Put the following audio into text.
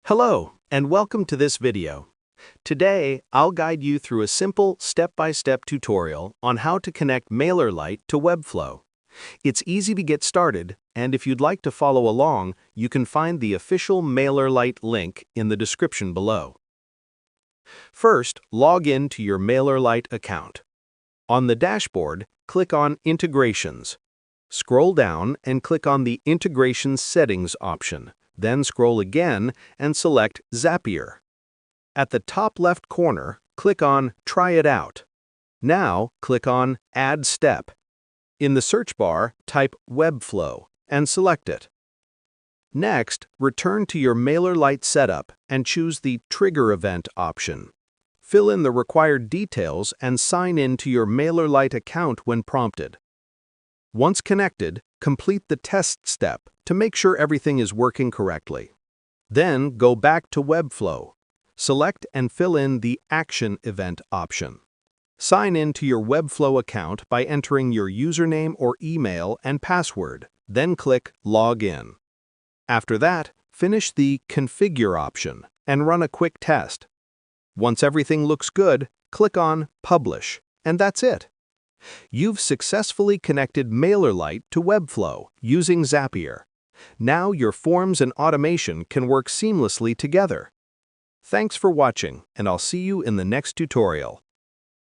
Hello, and welcome to this video. Today, I'll guide you through a simple step-by-step tutorial on how to connect MailerLite to Webflow. It's easy to get started, and if you'd like to follow along, you can find the official MailerLite link in the description below. First, log in to your MailerLite account. On the dashboard, click on Integrations. Scroll down and click on the Integration Settings option. Then scroll again and select Zapier. At the top left corner, click on Try It Out. Now, click on Add Step. In the search bar, type Webflow and select it. Next, return to your MailerLite setup and choose the Trigger Event option. Fill in the required details and sign in to your MailerLite account when prompted. Once connected, complete the test step to make sure everything is working correctly. Then go back to Webflow. Select and fill in the Action Event option. Sign in to your Webflow account by entering your username or email and password, then click Log In. After that, finish the Configure option and run a quick test. Once everything looks good, click on Publish, and that's it. You've successfully connected MailerLite to Webflow using Zapier. Now your forms and automation can work seamlessly together. Thanks for watching, and I'll see you in the next tutorial.